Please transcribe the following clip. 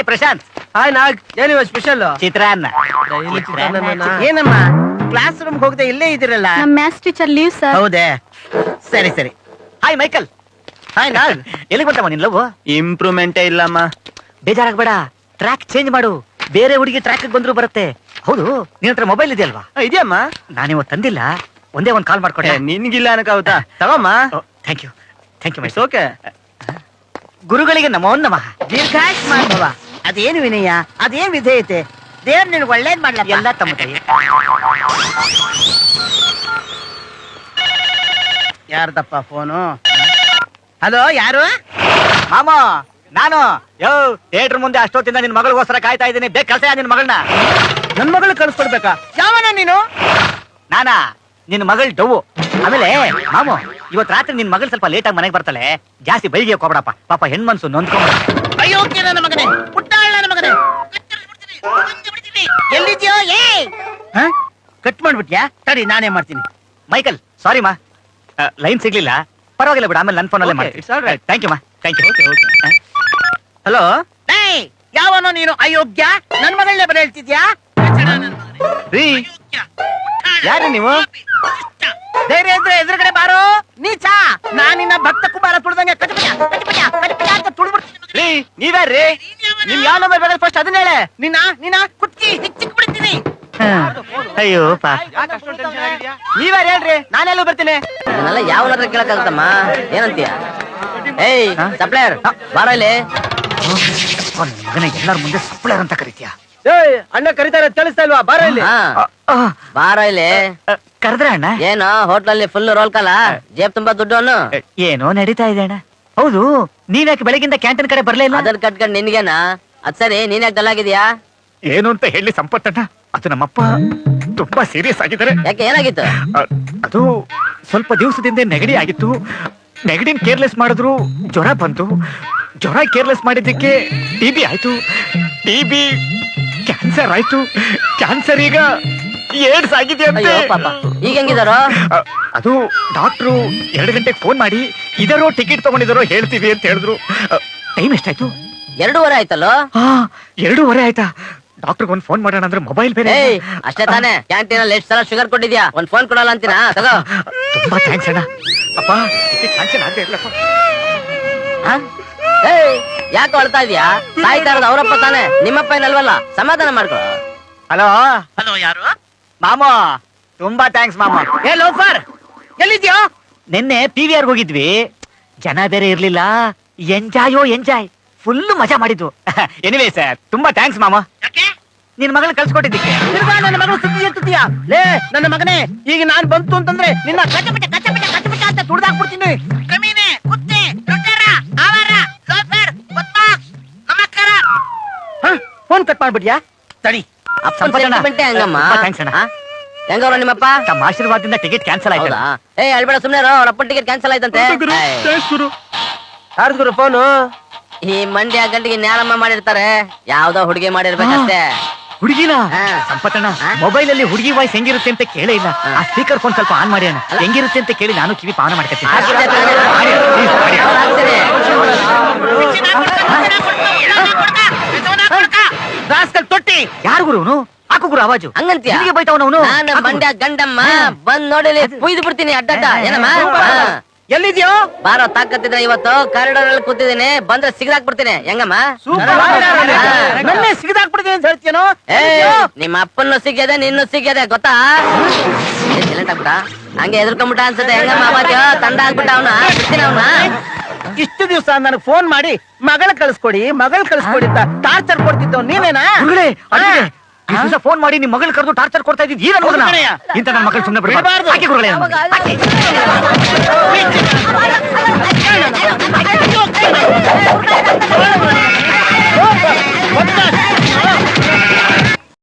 Hi Prashant. Hi ನಾಗ್, ಏನಿವ special? ಚಿತ್ರಾನ್ನ. ಏನಮ್ಮ class room ಹೋಗದೆ ಇಲ್ಲೇ ಇದಿರಲ್ಲ? ನಮ್ ಮ್ಯಾಥ್ಸ್ ಟೀಚರ್ ಲೀವ್ ಸರ್. ಹೌದೇ, ಸರಿ ಸರಿ. Hi Michael. ಹಾಯ್ ನಾಗ್. ಎಲ್ಲಿಗೆ ಬಂತಮ್ಮ ನಿನ್ ಲವ್? ಇಂಪ್ರೂವ್ಮೆಂಟೇ ಇಲ್ಲಮ್ಮ. ಬೇಜಾರಾಗ್ಬೇಡ, ಟ್ರ್ಯಾಕ್ ಚೇಂಜ್ ಮಾಡು. ಬೇರೆ ಹುಡುಗಿ ಟ್ರ್ಯಾಕ್ ಬಂದ್ರು ಬರುತ್ತೆ. ಹೌದು, ನಿನ್ ಹತ್ರ ಮೊಬೈಲ್ ಇದೆಯಲ್ವಾ? ಇದೆಯಮ್ಮ. ನಾನಿವತ್ತು ತಂದಿಲ್ಲ, ಒಂದೇ ಒಂದ್ ಕಾಲ್ ಮಾಡ್ಕೊಟ್ಟೆ. ನಿನ್ಗಿಲ್ಲ ಅನಕಾಗುತ್ತಾ? ತಗೊಮ್ಮ. ಥ್ಯಾಂಕ್ ಯು ಥ್ಯಾಂಕ್ ಯು ಮೈ. ಓಕೆ. ಗುರುಗಳಿಗೆ ನಮೋ ನಮಃ. ದೀರ್ಘಾಯುಷ್ ಮಾಡ್ಬವ. ಅದೇನು ವಿನಯ, ಅದೇನ್ ವಿಧೇಯತೆ. ದೇವ್ರು ನಿನ್ಗೆ ಒಳ್ಳೇದ್ ಮಾಡ್ಲಪ್ಪ. ಎಲ್ಲ ತಮ್ಮ ಕೈ. ಯಾರ್ದಪ್ಪ ಫೋನು? ಹಲೋ, ಯಾರು? ಮಾಮ, ನಾನು ಥಿಯೇಟರ್ ಮುಂದೆ ಅಷ್ಟೊತ್ತಿಂದ ನಿನ್ ಮಗಳಿಗೋಸ್ಕರ ಕಾಯ್ತಾ ಇದ್ದೀನಿ. ಬೇಗ ಕಳ್ಸ ನಿನ್ ಮಗಳನ್ನ. ನನ್ ಮಗಳು ಕಳ್ಸ್ಕೊಡ್ಬೇಕಾ? ಯಾವನ ನೀನು? ನಾನಾ? ನಿನ್ ಮಗಳು ಡವ್ವು. ಆಮೇಲೆ ಮಾಮು, ಇವತ್ ರಾತ್ರಿ ನಿನ್ ಮಗಳು ಸ್ವಲ್ಪ ಲೇಟ್ ಆಗಿ ಮನೆಗೆ ಬರ್ತಾಳೆ. ಜಾಸ್ತಿ ಬೈಗೆ ಹೋಗ್ಬಿಡಪ್ಪ, ಪಾಪ ಹೆಣ್ಮನ್ಸು ನೊಂದ್ಕೊಂಡ್ಬಿಡ. ಅಯ್ಯೋ ನನ್ನ ಮಗನೇ, ಪುಟ್ಟಾಳ ನನ್ನ ಮಗನೇ, ಎಲ್ಲಿದ್ಯೋ? ಕಟ್ ಮಾಡ್ಬಿಟ್ಯಾ? ತಡಿ, ನಾನೇ ಮಾಡ್ತೀನಿ. ಮೈಕಲ್, ಸಾರಿ ಮಾ, ಲೈನ್ ಸಿಗ್ಲಿಲ್ಲ. ಪರವಾಗಿಲ್ಲ ಬಿಡ, ಆಮೇಲೆ ನನ್ನ ಫೋನಲ್ಲೇ ಮಾಡ್ತೀನಿ. ಥ್ಯಾಂಕ್ ಯು ಮಾ, ಥ್ಯಾಂಕ್ ಯು. ಹಲೋ, ಯಾವನೋ ನೀನು ಅಯೋಗ್ಯ? ನನ್ ಮಗಳನ್ನೇ ಬರ ಹೇಳ್ತಿದ್ಯಾ? ರೀ, ಯಾರು ನೀವು? ಧೈರ್ಯ ಇದ್ರೆ ಎದುರುಗಡೆ ಬಾರೋ ನೀಚ. ನಾನಿನ್ನ ಭಕ್ತ ಕುಮಾರ ತುಳಿದಂಗೆ ಕಟಪಟ ಅಂತ ತುಳಿದ್ಬಿಡ್ತೀನಿ. ರೀ, ನೀವ್ಯಾರ್ರಿ? ನಿಮ್ ಯಾವ ನಂಬರ್ ಬೇಕಾದ್ರೆ ಫಸ್ಟ್ ಅದನ್ನ ಹೇಳೆ. ನಿನ್ನ ಕುತ್ತಿ ಹಿಚ್ಚಿಕ್ ಬಿಡ್ತೀನಿ. ಅಯ್ಯೋ ಪಾ, ನೀವ್ಯಾರು ಹೇಳ್ರಿ, ನಾನೆಲ್ಲೂ ಬರ್ತೀನಿ. ಇದನ್ನೆಲ್ಲ ಯಾವ ಹತ್ರ ಕೇಳಕ್ಕಾಗತ್ತಮ್ಮ? ಏನಂತೀಯ? ಏಯ್ ಸಪ್ಲೈಯರ್, ಬಾರ ಇಲ್ಲಿ. ಮಗನ ಎಲ್ಲಾರ ಮುಂದೆ ಸಪ್ಲೈಯರ್ ಅಂತ ಕರಿತೀಯ? ಏಯ್, ಅಣ್ಣ ಕರಿತಾರೆ, ತಿಳಿಸ್ತಾ ಇಲ್ವಾ? ಬಾರೋ ಇಲ್ಲಿ. ಬಾರ ಇಲ್ಲಿ. ಕರೆದ್ರೆ ಅಣ್ಣ? ಏನು ಹೋಟ್ಲಲ್ಲಿ ಫುಲ್ ರೋಲ್ ಕಾಲ, ಜೇಬ್ ತುಂಬಾ ದುಡ್ಡು ಅನ್ನು? ಏನೋ ನಡೀತಾ ಇದೆ ಅಣ್ಣ. ಹೌದು, ನೀವ್ಯಾಕೆ ಬೆಳಗಿಂದ ಕ್ಯಾಂಟೀನ್ ಕಡೆ ಬರ್ಲೇ ಇಲ್ಲ? ಅದನ್ನ ಕಟ್ಕೊಂಡ್ ನಿನ್ಗೇನಾ? ಅದ್ ಸರಿ, ನೀನ್ ಯಾಕೆ ಡಲ್ಲಾಗಿದ್ಯಾ? ಏನು ಅಂತ ಹೇಳಿ ಸಂಪತ್ತಣ್ಣ, ಅದು ನಮ್ಮಪ್ಪ ತುಂಬಾ ಸೀರಿಯಸ್ ಆಗಿದ್ದಾರೆ. ಯಾಕೆ, ಏನಾಗಿತ್ತು? ಅದು ಸ್ವಲ್ಪ ದಿವಸದಿಂದ ನೆಗಡಿ ಆಗಿತ್ತು. ನೆಗಡಿನ ಕೇರ್ಲೆಸ್ ಮಾಡಿದ್ರು, ಜ್ವರ ಬಂತು. ಜ್ವರ ಕೇರ್ಲೆಸ್ ಮಾಡಿದ್ದಕ್ಕೆ ಟಿಬಿ ಆಯ್ತು. ಟಿಬಿ ಕ್ಯಾನ್ಸರ್ ಆಯ್ತು. ಕ್ಯಾನ್ಸರ್ ಈಗ ಏಡ್ಸ್ ಆಗಿದೆ ಅಂತ. ಅಯ್ಯೋ ಪಾಪ, ಈಗ ಹೆಂಗಿದಾರೋ? ಅದು ಡಾಕ್ಟ್ರು 2 ಗಂಟೆಗೆ ಫೋನ್ ಮಾಡಿ ಇದರೋ ಟಿಕೆಟ್ ತಗೊಂಡಿದಾರೋ ಹೇಳ್ತೀವಿ ಅಂತ ಹೇಳಿದ್ರು. ಟೈಮ್ ಎಷ್ಟಾಯ್ತು? 2:30 ಆಯ್ತಲ್ಲೋ? 2:30 ಆಯ್ತಾ? ಡಾಕ್ಟರ್ ಒಂದ್ ಫೋನ್ ಮಾಡೋಣ ಅಂದ್ರೆ ಮೊಬೈಲ್ ಬೇರೆ. ಏಯ್, ಅಷ್ಟೇ ತಾನೇ? ಕ್ಯಾಂಟೀನ್ ಅಲ್ಲಿ ಎಷ್ಟು ಸಲ ಶುಗರ್ ಕೊಟ್ಟಿದ್ಯಾ? ಒಂದ್ ಫೋನ್ ಕೊಡಲ್ಲ ಅಂತೀನಾ? ತಗೋ. ತುಂಬಾ ಥ್ಯಾಂಕ್ಸ್ ಅಣ್ಣ. ಅಪ್ಪ, ಟಿಕೆಟ್ ಕ್ಯಾನ್ಸಲ್ ಆಗದೆ ಇರ್ಲಪ್ಪ. ಏಯ್, ಯಾಕೆ ಹೊಳ್ತಾ ಇದೀಯಾ? ಸಾಯ್ತಾ ಇರೋದು ಅವರಪ್ಪ ತಾನೆ, ನಿಮ್ಮಪ್ಪ ಏನಲ್ವಲ್ಲ. ಸಮಾಧಾನ ಮಾಡ್ಕೊ. ಹಲೋ ಹಲೋ, ಯಾರು? ಮಾಮ, ತುಂಬಾ ಥ್ಯಾಂಕ್ಸ್ ಮಾಮ. ಏ ಲೋಫರ್, ಎಲ್ಲಿದ್ಯೋ? ನಿನ್ನೆ PVR ಹೋಗಿದ್ವಿ. ಜನ ಬೇರೆ ಇರ್ಲಿಲ್ಲ. ಎಂಜಾಯ್ ಫುಲ್ ಮಜಾ ಮಾಡಿದ್ವು. ಎನಿವೇ ಸರ್, ತುಂಬಾ ಥ್ಯಾಂಕ್ಸ್ ಮಾಮ. ಯಾಕೆ? ನಿನ್ ಮಗಳನ್ನ ಕಳ್ಸಿಕೊಟ್ಟಿದ್ದಕ್ಕೆ. ತಿರ್ಗಾ ನನ್ನ ಮಗಳು ಸುದ್ದಿ ಎತ್ತುತ್ತೀಯಾ? ಲೇ ನನ್ನ ಮಗನೇ, ಈಗ ನಾನ್ ಬಂತು ಅಂತಂದ್ರೆ ನಿನ್ನ ಕಚಪಟ ಅಂತ ತುಳಿದಾಕ್ಬಿಡ್ತೀನಿ. ಕಮೀನೆ, ಕುತ್ತೆ, ಲುಟೇರ, ಆವಾರ, ಲೋಫರ್, ಬದ್ಮಾಶ್, ನಮಸ್ಕಾರ. ಫೋನ್ ಕಟ್ ಮಾಡ್ಬಿಡ್ಯಾ? ತಡಿ. ಸೆಂಟಿಮೆಂಟೇ ಹಂಗಮ್ಮ. ಥ್ಯಾಂಕ್ಸ್ ಅಣ್ಣ. ಹೆಂಗವ್ರ ನಿಮ್ಮಪ್ಪ? ತಮ್ಮ ಆಶೀರ್ವಾದದಿಂದ ಟಿಕೆಟ್ ಕ್ಯಾನ್ಸಲ್ ಆಯ್ತು. ಹೌದಾ? ಏಯ್ ಅಳ್ಬೇಡ, ಸುಮ್ನೆ ಅವ್ರ ಅಪ್ಪನ ಟಿಕೆಟ್ ಕ್ಯಾನ್ಸಲ್ ಆಯ್ತಂತೆ. ಯಾರ್ದು ಗುರು ಫೋನು? ಈ ಮಂಡ್ಯ ಗಂಟಿಗೆ ನ್ಯಾರಮ್ಮ ಮಾಡಿರ್ತಾರೆ, ಯಾವ್ದೋ ಹುಡುಗಿ ಮಾಡಿರ್ಬೇಕಷ್ಟೇ. ಹುಡುಗಿನ ಹಾ. ಸಂಪತ್ತಣ್ಣ, ಮೊಬೈಲ್ ಅಲ್ಲಿ ಹುಡುಗಿ ವಾಯ್ಸ್ ಹೆಂಗಿರುತ್ತೆ ಅಂತ ಕೇಳೇ ಇಲ್ಲ. ಆ ಸ್ಪೀಕರ್ ಫೋನ್ ಸ್ವಲ್ಪ ಆನ್ ಮಾಡಿ ಅಣ್ಣ. ಹೆಂಗಿರುತ್ತೆ ಅಂತ ಕೇಳಿ ನಾನು ಕಿವಿ ಪಾವನ ಮಾಡ್ಕೊತೀನಿ. ರಾಸ್ಕಲ್ ತೊಟ್ಟಿ. ಯಾರು ಗುರುನು? ಹಾಕು ಗುರು ಆವಾಜು. ಹಂಗಂತೀಯ? ನಿನಗೆ ಬೈತಾವನವನು. ನಾನು ಮಂಡ್ಯ ಗಂಡಮ್ಮ, ಬಂದ್ ನೋಡಿಲಿ ಕುಯ್ದು ಬಿಡ್ತೀನಿ ಅಡ್ಡಡ್ಡ. ಏನಮ್ಮ? ಎಲ್ಲಿದ್ಯೋ? ಬಾರೋ, ತಾಕತ್ತಿದ್ರೆ ಇವತ್ತು ಕಾರಿಡಾರ್ ಅಲ್ಲಿ ಕೂತಿದ್ದೀನಿ, ಬಂದ್ರೆ ಸಿಗದಾಕ್ಬಿಡ್ತೀನಿ. ಹೆಂಗಮ್ಮ? ನನ್ನೇ ಸಿಗದಾಕ್ಬಿಡ್ತೀನಿ ಅಂತ ಹೇಳ್ತೀನೋ? ನಿಮ್ಮ ಅಪ್ಪನ್ನು ಸಿಗ್ಯದೆ, ನಿನ್ನೂ ಸಿಗ್ಯದೆ, ಗೊತ್ತಾ? ಸೈಲೆಂಟ್ ಆಗ್ಬಿಟ್ಟ, ಹಂಗೆ ಎದ್ರಕೊಂಡ್ಬಿಟ್ಟ ಅನ್ಸುತ್ತೆ. ಹೆಂಗಮ್ಮ ಆವಾಜು? ತಂಡ ಆಗ್ಬಿಟ್ಟ ಅವನ. ಬಿಡ್ತೀನಿ ಅವನ. ಇಷ್ಟು ದಿವಸ ನನಗೆ ಫೋನ್ ಮಾಡಿ ಮಗಳ ಕಳಿಸ್ಕೊಡಿ ಅಂತ ಟಾರ್ಚರ್ ಕೊಡ್ತಿದ್ದೋ ನೀವೇನಾ? ಫೋನ್ ಮಾಡಿ ನಿಮ್ ಮಗಳು ಕರೆದು ಟಾರ್ಚರ್ ಕೊಡ್ತಾ ಇದ್ದೀವಿ. ಇಂತ ನನ್ನ ಮಗಳು ಸುಮ್ಮನೆ ಬಿಡಬಾರ್ದು. ಹಾಕಿ ಗುರುಗಳೇ.